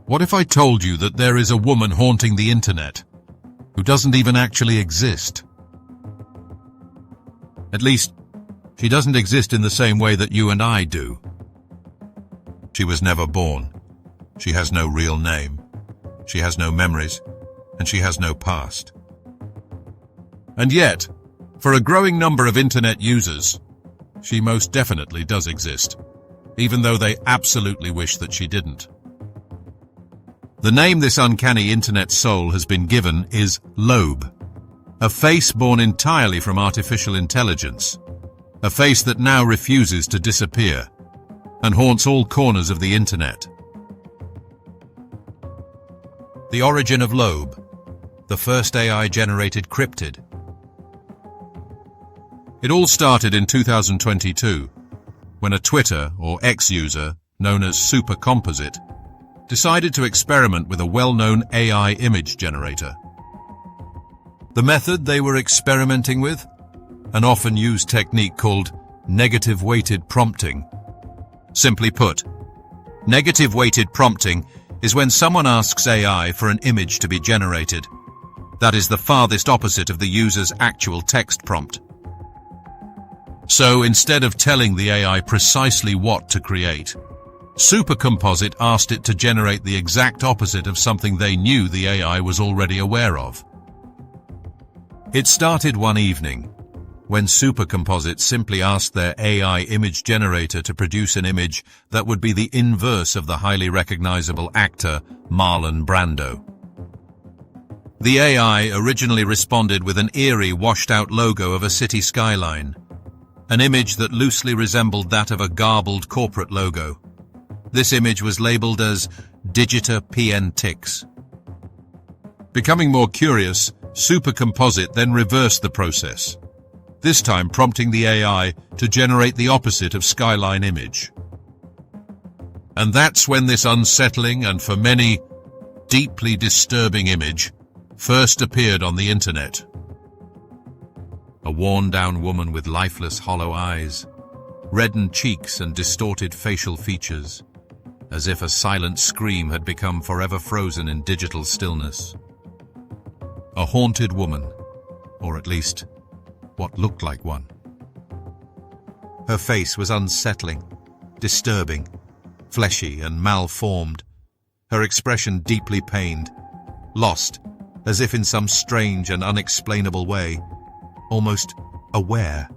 What if I told you that there is a woman haunting the internet who doesn't even actually exist? At least, she doesn't exist in the same way that you and I do. She was never born. She has no real name. She has no memories, and she has no past. And yet, for a growing number of internet users, she most definitely does exist, even though they absolutely wish that she didn't. The name this uncanny internet soul has been given is Loab, a face born entirely from artificial intelligence, a face that now refuses to disappear and haunts all corners of the internet. The origin of Loab, the first AI-generated cryptid. It all started in 2022, when a Twitter or X user known as Supercomposite decided to experiment with a well-known AI image generator. The method they were experimenting with? An often used technique called negative-weighted prompting. Simply put, negative-weighted prompting is when someone asks AI for an image to be generated. That is the farthest opposite of the user's actual text prompt. So instead of telling the AI precisely what to create, Supercomposite asked it to generate the exact opposite of something they knew the AI was already aware of. It started one evening, when Supercomposite simply asked their AI image generator to produce an image that would be the inverse of the highly recognizable actor Marlon Brando. The AI originally responded with an eerie, washed-out logo of a city skyline, an image that loosely resembled that of a garbled corporate logo. This image was labeled as Digita PNTix. Becoming more curious, Supercomposite then reversed the process, this time prompting the AI to generate the opposite of skyline image. And that's when this unsettling and for many, deeply disturbing image first appeared on the internet. A worn-down woman with lifeless, hollow eyes, reddened cheeks and distorted facial features, as if a silent scream had become forever frozen in digital stillness. A haunted woman, or at least, what looked like one. Her face was unsettling, disturbing, fleshy and malformed, her expression deeply pained, lost, as if in some strange and unexplainable way, almost aware.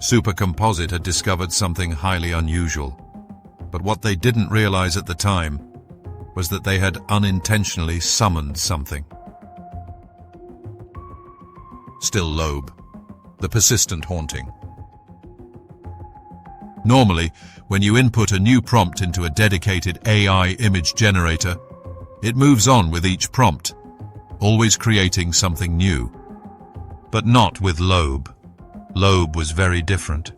Supercomposite had discovered something highly unusual, but what they didn't realize at the time was that they had unintentionally summoned something. Still Loab, the persistent haunting. Normally, when you input a new prompt into a dedicated AI image generator, it moves on with each prompt, always creating something new. But not with Loab. Loab was very different.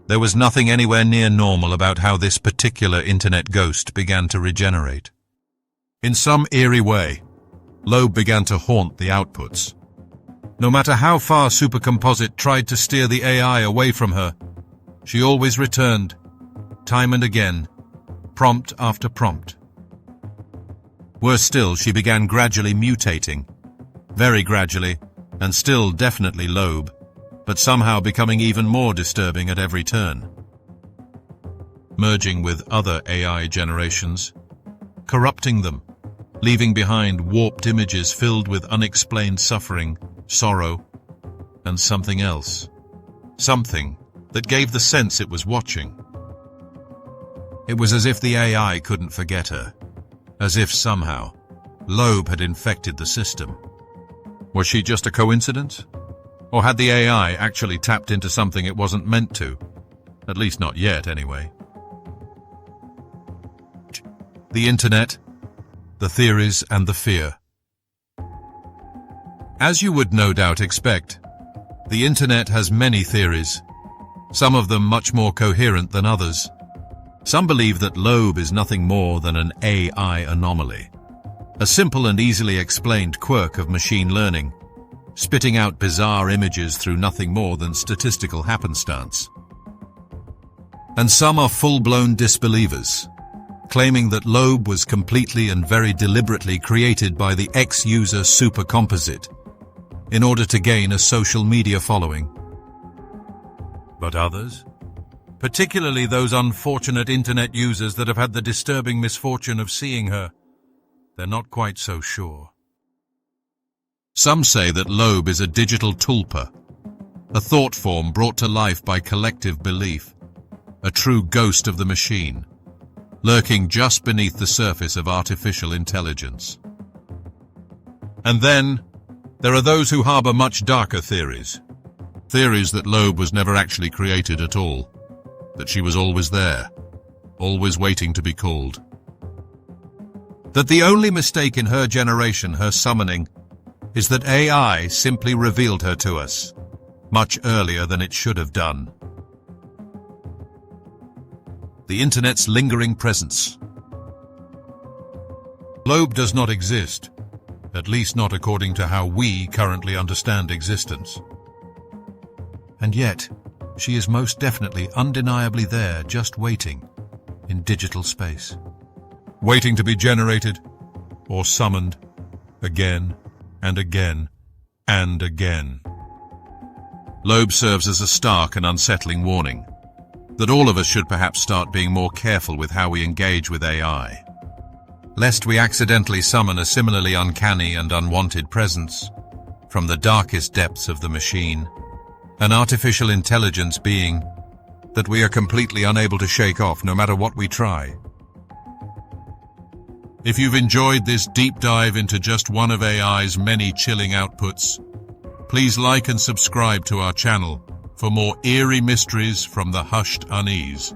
There was nothing anywhere near normal about how this particular internet ghost began to regenerate. In some eerie way, Loab began to haunt the outputs. No matter how far Supercomposite tried to steer the AI away from her, she always returned, time and again, prompt after prompt. Worse still, she began gradually mutating, very gradually, and still definitely Loab, but somehow becoming even more disturbing at every turn. Merging with other AI generations, corrupting them, leaving behind warped images filled with unexplained suffering, sorrow, and something else. Something that gave the sense it was watching. It was as if the AI couldn't forget her, as if somehow Loab had infected the system. Was she just a coincidence? Or had the AI actually tapped into something it wasn't meant to? At least not yet, anyway. The internet, the theories and the fear. As you would no doubt expect, the internet has many theories, some of them much more coherent than others. Some believe that Loab is nothing more than an AI anomaly, a simple and easily explained quirk of machine learning, spitting out bizarre images through nothing more than statistical happenstance. And some are full-blown disbelievers, claiming that Loab was completely and very deliberately created by the ex-user Supercomposite in order to gain a social media following. But others, particularly those unfortunate internet users that have had the disturbing misfortune of seeing her, they're not quite so sure. Some say that Loab is a digital tulpa, a thought form brought to life by collective belief, a true ghost of the machine, lurking just beneath the surface of artificial intelligence. And then, there are those who harbor much darker theories. Theories that Loab was never actually created at all, that she was always there, always waiting to be called. That the only mistake in her generation, her summoning, is that AI simply revealed her to us, much earlier than it should have done. The Internet's lingering presence. Loab does not exist, at least not according to how we currently understand existence. And yet, she is most definitely, undeniably there, just waiting, in digital space. Waiting to be generated, or summoned, again, and again, and again. Loab serves as a stark and unsettling warning that all of us should perhaps start being more careful with how we engage with AI, lest we accidentally summon a similarly uncanny and unwanted presence from the darkest depths of the machine, an artificial intelligence being that we are completely unable to shake off no matter what we try. If you've enjoyed this deep dive into just one of AI's many chilling outputs, please like and subscribe to our channel for more eerie mysteries from the hushed unease.